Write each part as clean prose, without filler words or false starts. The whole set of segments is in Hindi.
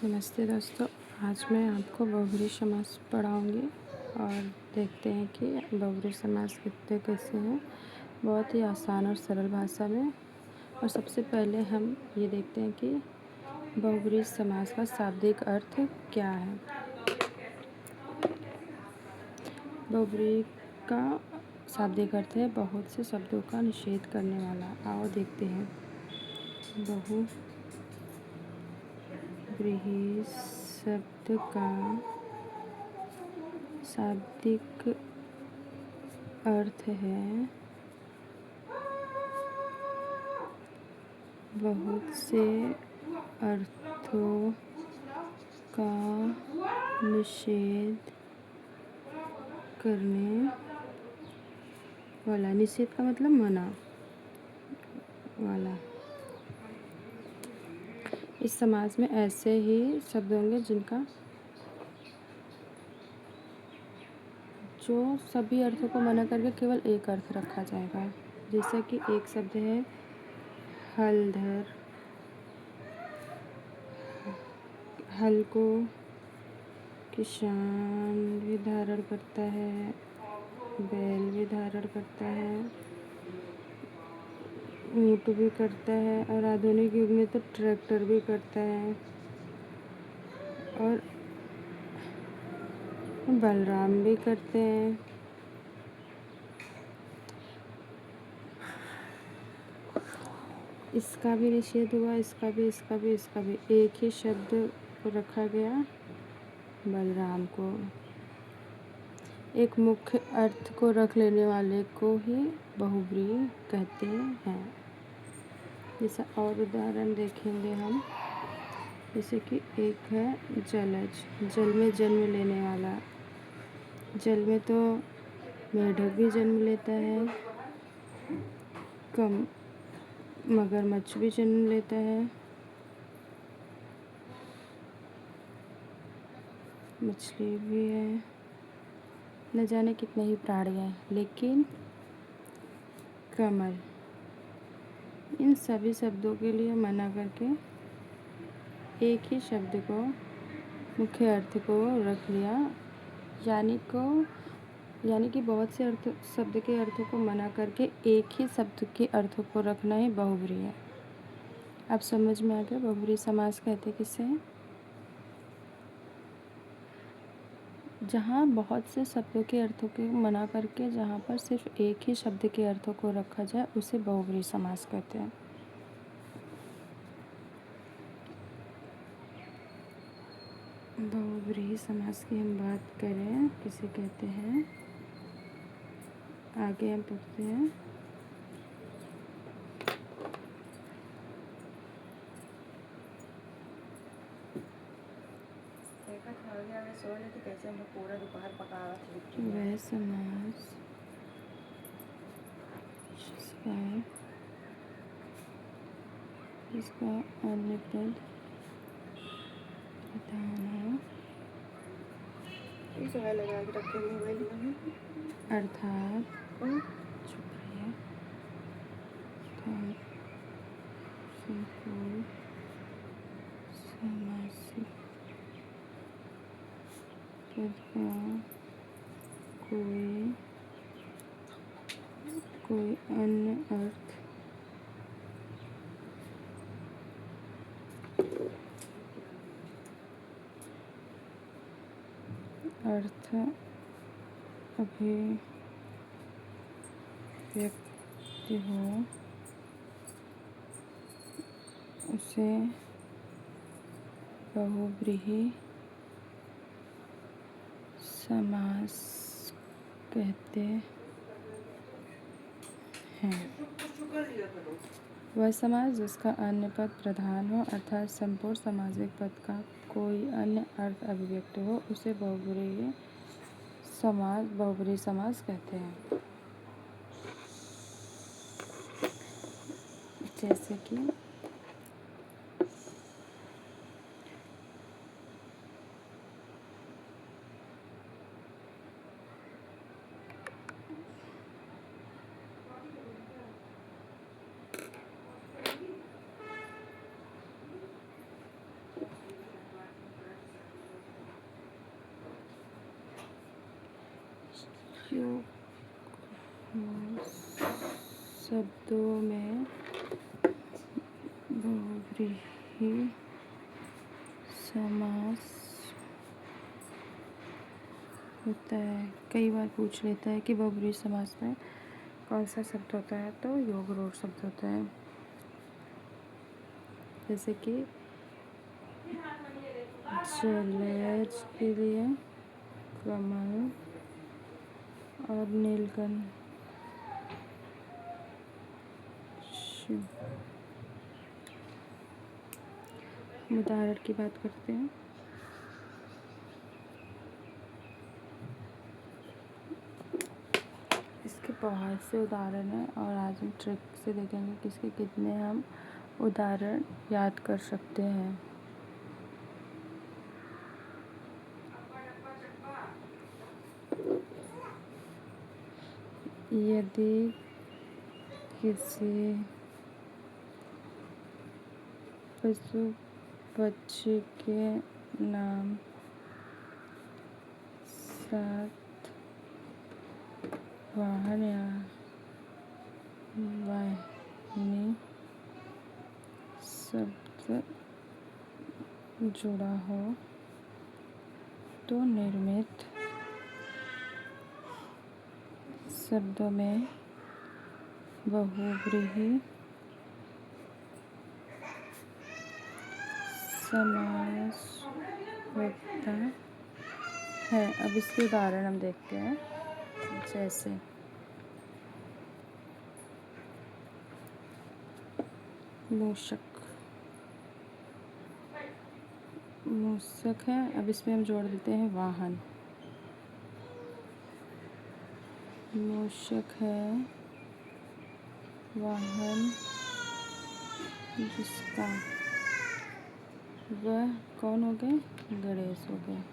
नमस्ते दोस्तों। आज मैं आपको बहुब्रीहि समास पढ़ाऊँगी और देखते हैं कि बहुब्रीहि समास लिखते कैसे हैं। बहुत ही आसान और सरल भाषा में। और सबसे पहले हम ये देखते हैं कि बहुब्रीहि समास का शाब्दिक अर्थ क्या है। बहुब्रीहि का शाब्दिक अर्थ है बहुत से शब्दों का निषेध करने वाला। आओ देखते हैं। बहुब्रीहि शब्द का शाब्दिक अर्थ है बहुत से अर्थों का निषेध करने वाला। निषेध का मतलब मना वाला। इस समास में ऐसे ही शब्द होंगे जिनका जो सभी अर्थों को मना करके केवल एक अर्थ रखा जाएगा। जैसे कि एक शब्द है हलधर। हल को किसान भी धारण करता है, बैल भी धारण करता है, ऊँट भी करता है और आधुनिक युग में तो ट्रैक्टर भी करता है। और बलराम भी करते हैं। इसका भी निषेध हुआ, इसका भी, इसका भी, इसका भी। एक ही शब्द को रखा गया बलराम को। एक मुख्य अर्थ को रख लेने वाले को ही बहुब्रीहि कहते हैं। जैसा और उदाहरण देखेंगे हम। जैसे कि एक है जलज, जल में जन्म लेने वाला। जल में तो मेढक भी जन्म लेता है, मगरमच्छ भी जन्म लेता है, मछली भी है, न जाने कितने ही प्राणी हैं। लेकिन कमल, इन सभी शब्दों के लिए मना करके एक ही शब्द को, मुख्य अर्थ को रख लिया। यानी कि बहुत से शब्द के अर्थों को मना करके एक ही शब्द के अर्थों को रखना ही बहुब्रीहि है। अब समझ में आ गया बहुब्रीहि समास कहते किसे हैं। जहाँ बहुत से शब्दों के अर्थों को मना करके जहाँ पर सिर्फ एक ही शब्द के अर्थों को रखा जाए उसे बहुब्रीहि समास कहते हैं। बहुब्रीहि समास की हम बात करें किसे कहते हैं, आगे हम पढ़ते हैं। वह समास जिसका अन्य पद प्रधान हो, अर्थात संपूर्ण समासिक पद का कोई अन्य अर्थ अभिव्यक्ति हो उसे बहुब्रीहि समास कहते हैं। वह समास जिसका अन्य पद प्रधान हो अर्थात संपूर्ण सामासिक पद का कोई अन्य अर्थ अभिव्यक्त हो उसे बहुब्रीहि समास कहते हैं। जैसे कि योग शब्दों में बहुव्रीहि समास होता है। कई बार पूछ लेता है कि बहुव्रीहि समास में कौन सा शब्द होता है, तो योगरूढ़ शब्द होता है। जैसे कि जलज के लिए कमल और नीलकंठ। उदाहरण की बात करते हैं। इसके बहुत से उदाहरण हैं और आज हम ट्रिक से देखेंगे कि इसके कितने हम उदाहरण याद कर सकते हैं। यदि किसी पशु पक्षी के नाम साथ वाहन या वाहिनी शब्द जुड़ा हो तो निर्मित शब्दों में बहुव्रीहि समास होता है। अब इसके उदाहरण हम देखते हैं। जैसे मूषक, मूषक है। अब इसमें हम जोड़ देते हैं वाहन। मूषक है वाहन जिसका, वह कौन हो गए, गणेश हो गए।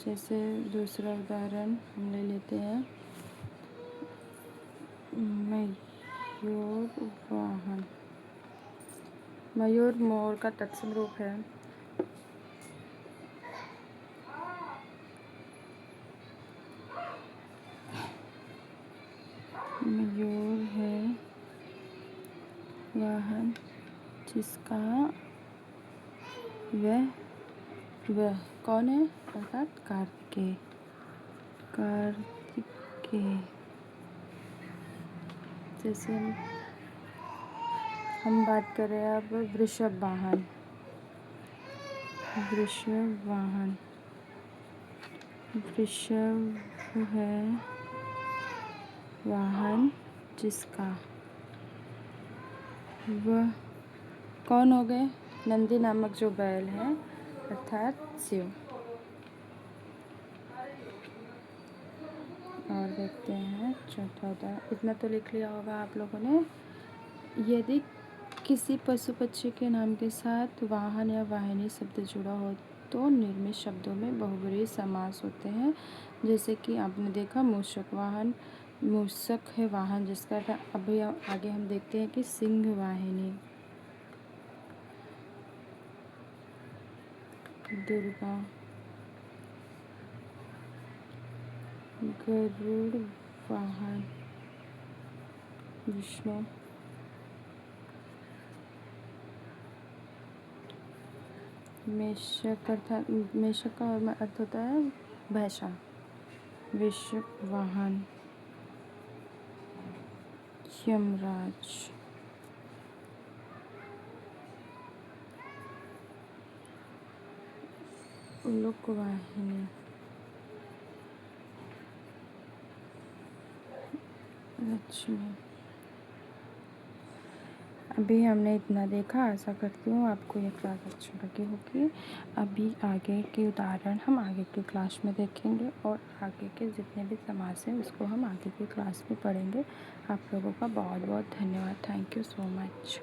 जैसे दूसरा उदाहरण हम ले लेते हैं मयूर वाहन। मयूर मोर का तत्सम रूप है। मयूर है वाहन जिसका वह कौन है, अर्थात कार्तिकेय। कार्तिकेय। जैसे हम बात करें अब वृषभ वाहन। वृषभ वाहन, वृषभ है वाहन जिसका, वह कौन हो गए, नंदी नामक जो बैल है अर्थात शिव। और देखते हैं चौथा उदाहरण। इतना तो लिख लिया होगा आप लोगों ने। यदि किसी पशु पक्षी के नाम के साथ वाहन या वाहिनी शब्द जुड़ा हो तो निर्मित शब्दों में बहुव्रीहि समास होते हैं। जैसे कि आपने देखा मूषक वाहन, मूषक है वाहन जिसका था। अभी आगे हम देखते हैं कि सिंह वाहिनी, दुर्गा, गरुड़ वाहन, विष्णु, मेषक अर्थात मेषक का अर्थ होता है भैंसा। वृषभ वाहन यमराज, उलूक वाहिनी लक्ष्मी। अभी हमने इतना देखा। आशा करती हूँ आपको ये क्लास अच्छी लगी होगी। अभी आगे के उदाहरण हम आगे की क्लास में देखेंगे और आगे के जितने भी समास हैं उसको हम आगे की क्लास में पढ़ेंगे। आप लोगों का बहुत बहुत धन्यवाद। Thank you so much.